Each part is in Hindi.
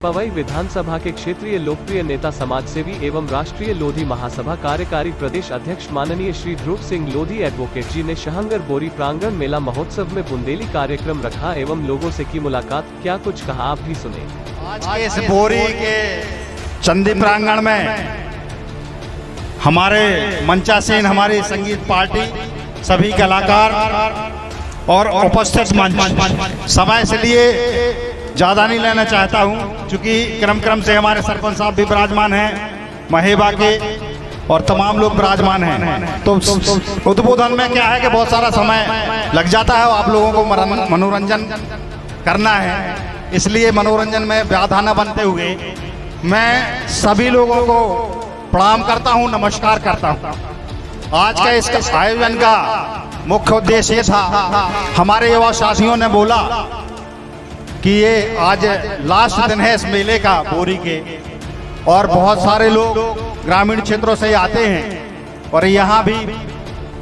पवई विधानसभा के क्षेत्रीय लोकप्रिय नेता समाजसेवी एवं राष्ट्रीय लोधी महासभा कार्यकारी प्रदेश अध्यक्ष माननीय श्री ध्रुव सिंह लोधी एडवोकेट जी ने शहंगर बोरी प्रांगण मेला महोत्सव में बुंदेली कार्यक्रम रखा एवं लोगों से की मुलाकात। क्या कुछ कहा आप भी सुने। आज के इस बोरी के चंदी प्रांगण में हमारे मंचासीन, हमारी संगीत पार्टी, सभी कलाकार और उपस्थित मंच, समय से लिए ज़्यादा नहीं लेना चाहता हूं, क्योंकि क्रम से हमारे सरपंच साहब भी विराजमान हैं, महेबा के और तमाम लोग विराजमान हैं। तो उद्बोधन में क्या है कि बहुत सारा समय लग जाता है, आप लोगों को मनोरंजन करना है, इसलिए मनोरंजन में बाधा न बनते हुए मैं सभी लोगों को प्रणाम करता हूं, नमस्कार करता हूं। आज का इस आयोजन का मुख्य उद्देश्य ये था, हमारे युवा साथियों ने बोला कि ये आज लास्ट दिन है इस मेले का बोरी के, और बहुत सारे लोग ग्रामीण क्षेत्रों से आते हैं और यहाँ भी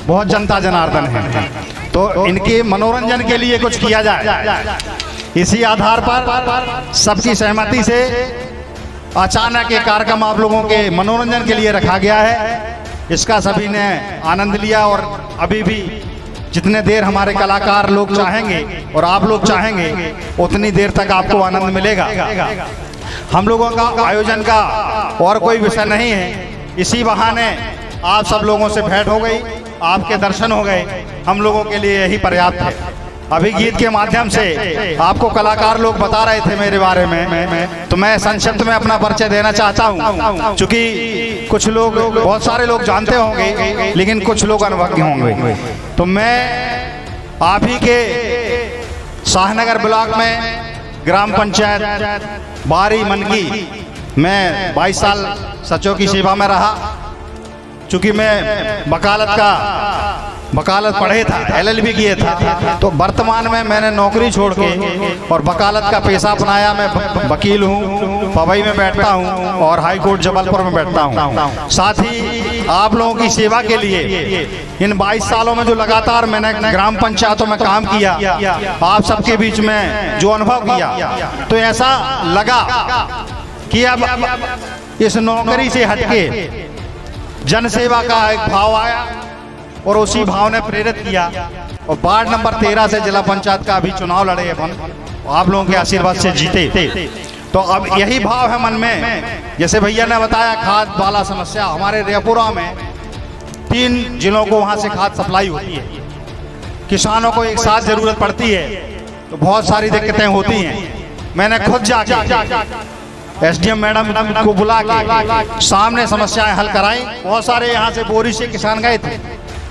बहुत जनता जनार्दन है, तो इनके मनोरंजन के लिए कुछ किया जाए। इसी आधार पर सबकी सहमति से अचानक ये कार्यक्रम आप लोगों के मनोरंजन के लिए रखा गया है। इसका सभी ने आनंद लिया और अभी भी जितने देर हमारे कलाकार लोग चाहेंगे और आप लोग चाहेंगे उतनी देर तक आपको आनंद मिलेगा। हम लोगों का आयोजन का और कोई विषय नहीं है, इसी बहाने आप सब लोगों से भेंट हो गई, आपके दर्शन हो गए, हम लोगों के लिए यही पर्याप्त है। अभी गीत के माध्यम से आपको कलाकार लोग बता रहे थे मेरे बारे में, तो मैं संक्षिप्त में अपना परिचय देना चाहता हूं, क्योंकि कुछ लोग, बहुत सारे लोग जानते होंगे लेकिन कुछ लोग अनुभवी होंगे। तो मैं आप ही के शाहनगर ब्लॉक में ग्राम पंचायत बारी मनकी मैं 22 साल सचों की सेवा में रहा। चूंकि मैं वकालत पढ़े था, LLB किए था, तो वर्तमान में मैंने नौकरी छोड़ के और वकालत का पेशा अपनाया। मैं वकील हूँ, पवई में बैठता हूँ और हाई कोर्ट जबलपुर में बैठता हूँ। साथ ही आप लोगों की सेवा के लिए इन 22 सालों में जो लगातार मैंने ग्राम पंचायतों में काम किया, आप सबके बीच में जो अनुभव किया, तो ऐसा लगा कि अब इस नौकरी से हटके जनसेवा का एक भाव आया और उसी भाव ने प्रेरित किया और वार्ड नंबर 13 से जिला पंचायत का अभी चुनाव लड़े अपन, आप लोगों के आशीर्वाद से जीते। तो अब यही भाव है मन में। जैसे भैया ने बताया खाद वाला समस्या, हमारे रेपुरा में 3 जिलों को वहां से खाद सप्लाई होती है, किसानों को एक साथ जरूरत पड़ती है, तो बहुत सारी दिक्कतें होती हैं। मैंने खुद जाके SDM मैडम को बुला के सामने समस्याएं हल कराई। बहुत सारे यहाँ से बोरी से किसान गए थे,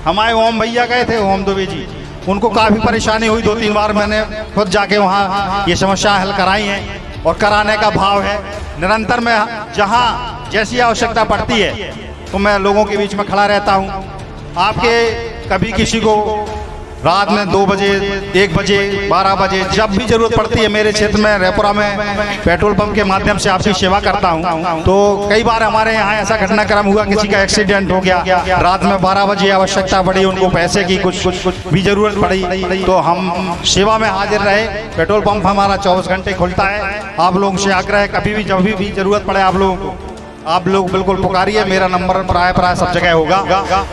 हमारे ओम भैया गए थे, ओम दुबे जी, उनको काफ़ी परेशानी हुई। 2-3 बार मैंने खुद जाके वहाँ ये समस्याएं हल कराई हैं और कराने का भाव है निरंतर। मैं जहाँ जैसी आवश्यकता पड़ती है तो मैं लोगों के बीच में खड़ा रहता हूँ। आपके कभी किसी को रात में 2 बजे, 1 बजे, 12 बजे जब भी जरूरत पड़ती है, मेरे क्षेत्र में रेपुरा में पेट्रोल पंप के माध्यम से आपकी सेवा करता हूं। तो कई बार हमारे यहाँ ऐसा घटनाक्रम हुआ, किसी का एक्सीडेंट हो गया, रात में 12 बजे आवश्यकता पड़ी, उनको पैसे की कुछ भी जरूरत पड़ी, तो हम सेवा में हाजिर रहे। पेट्रोल पंप हमारा 24 घंटे खुलता है। आप लोगों से आग्रह है, कभी भी जब भी जरूरत पड़े आप लोगों को, आप लोग बिल्कुल पुकारिए, मेरा नंबर प्राय सब जगह होगा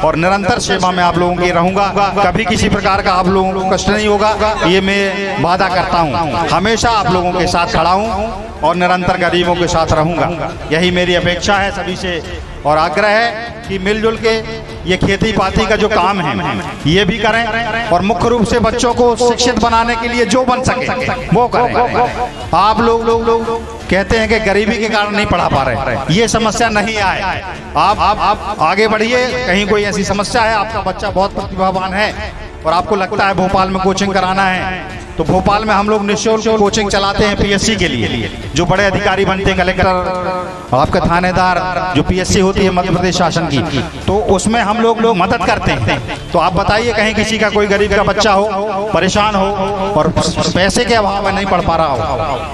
और निरंतर सेवा में आप लोगों की रहूंगा। कभी किसी प्रकार का आप लोगों को कष्ट नहीं होगा, ये मैं वादा करता हूँ। हमेशा आप लोगों के साथ खड़ा हूँ और निरंतर गरीबों के साथ रहूंगा, यही मेरी अपेक्षा है सभी से। और आग्रह है कि मिलजुल के ये खेती पाती का जो काम है ये भी करें, और मुख्य रूप से बच्चों को शिक्षित बनाने के लिए जो बन सके वो करें। आप लोग कहते हैं कि गरीबी के कारण नहीं पढ़ा पा रहे, ये समस्या नहीं आए। आप आगे बढ़िए, कहीं कोई ऐसी समस्या है, आपका बच्चा बहुत प्रतिभावान है और आपको लगता है भोपाल में कोचिंग कराना है, तो भोपाल में हम लोग निःशुल्क कोचिंग चलाते हैं PSC के लिए। जो बड़े अधिकारी बनते हैं, कलेक्टर, आपके थानेदार, जो PSC होती है मध्य प्रदेश शासन की, तो उसमें हम लोग मदद करते हैं। तो आप बताइए, कहीं किसी का कोई गरीब का बच्चा हो, परेशान हो और पैसे के अभाव में नहीं पढ़ पा रहा हो,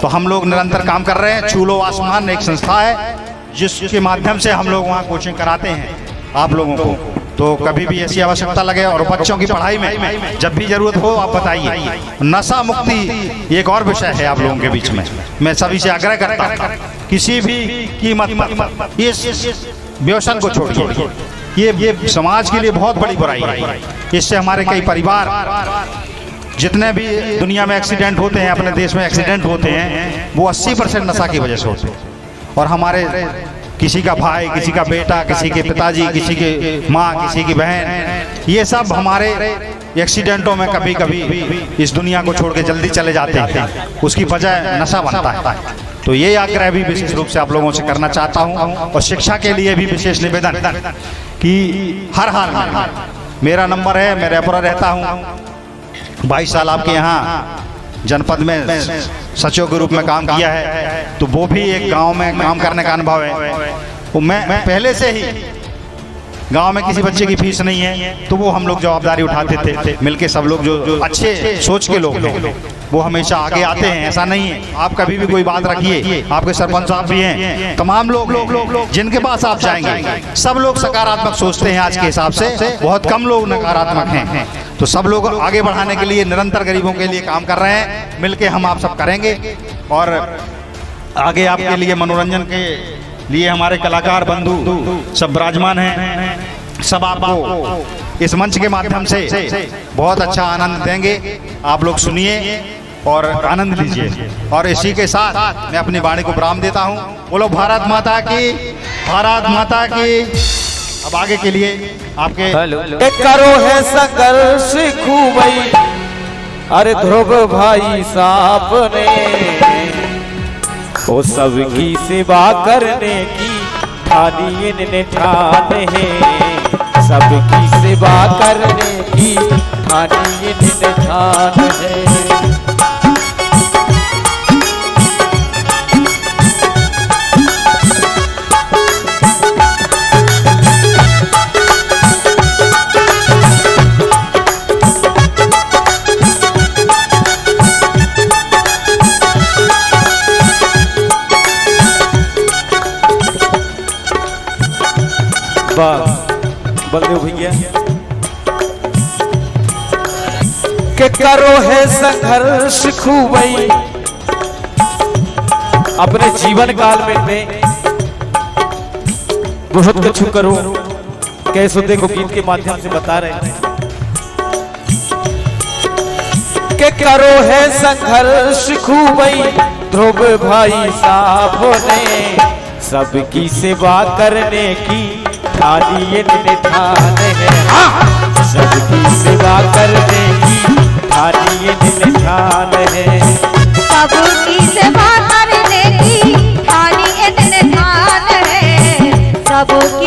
तो हम लोग निरंतर काम कर रहे हैं। छूलो आसमान एक संस्था है जिसके माध्यम से हम लोग वहाँ कोचिंग कराते हैं आप लोगों को। तो कभी भी ऐसी आवश्यकता लगे और बच्चों की पढ़ाई में जब भी जरूरत हो आप बताइए। नशा मुक्ति एक और विषय है आप लोगों के बीच में, मैं सभी से आग्रह करता हूँ किसी भी कीमत पर इस व्यसन को छोड़िए। ये समाज के लिए बहुत बड़ी बुराई है। इससे हमारे कई परिवार, जितने भी दुनिया में एक्सीडेंट होते हैं, अपने देश में एक्सीडेंट होते हैं, वो 80% नशा की वजह से होते हैं। और हमारे किसी का भाई, किसी का बेटा, किसी के पिताजी, किसी की माँ, किसी की बहन, ये सब हमारे एक्सीडेंटों में कभी कभी इस दुनिया को छोड़ के जल्दी चले जाते हैं। उसकी वजह नशा बनता है। तो ये आग्रह भी विशेष रूप से आप लोगों से करना चाहता हूँ। और शिक्षा के लिए भी विशेष निवेदन कि हर हाल में मेरा नंबर है, मैं रेपुरा रहता हूँ, 22 साल आपके यहाँ जनपद में सचिव के रूप में काम किया है, तो वो भी एक गांव में काम करने का अनुभव है। तो मैं पहले से ही गांव में किसी बच्चे की फीस नहीं है तो वो हम लोग जवाबदारी उठाते थे मिलके। सब लोग जो अच्छे सोच के लोग हैं वो हमेशा आगे आते हैं, ऐसा नहीं है। आप कभी भी कोई बात रखिए, आपके सरपंच साहब भी हैं, तमाम लोग जिनके पास आप जाएंगे सब लोग सकारात्मक सोचते हैं। आज के हिसाब से बहुत कम लोग नकारात्मक हैं। तो सब लोग आगे बढ़ाने के लिए निरंतर गरीबों के लिए काम कर रहे हैं, मिलके हम आप सब करेंगे। और आगे आपके लिए मनोरंजन के लिए हमारे कलाकार बंधु सब विराजमान हैं, सब आपको इस मंच के माध्यम से बहुत अच्छा आनंद देंगे। आप लोग सुनिए और आनंद लीजिए। और इसी के साथ मैं अपनी वाणी को विराम देता हूँ। बोलो भारत माता की, भारत माता की। अब आगे के लिए आपके करो है संघर्ष खूबई, अरे ध्रुव भाई साहब ने वो सबकी सेवा करने की ठानी इन्हें ठान है। सबकी सेवा करने की ठानी इन्हें ठान है। बलदेव भैया के करो है संघर्ष खूबई, अपने जीवन काल में बहुत कुछ करो। कैसे देखो गीत के माध्यम से बता रहे हैं के करो है संघर्ष खूबई, ध्रुव भाई साहब ने सबकी सेवा करने की ठानी इन्हें ठान है। सबकी सेवा करने की ठानी इन्हें ठान है। सबकी सेवा करने की ठानी इन्हें ठान है। सब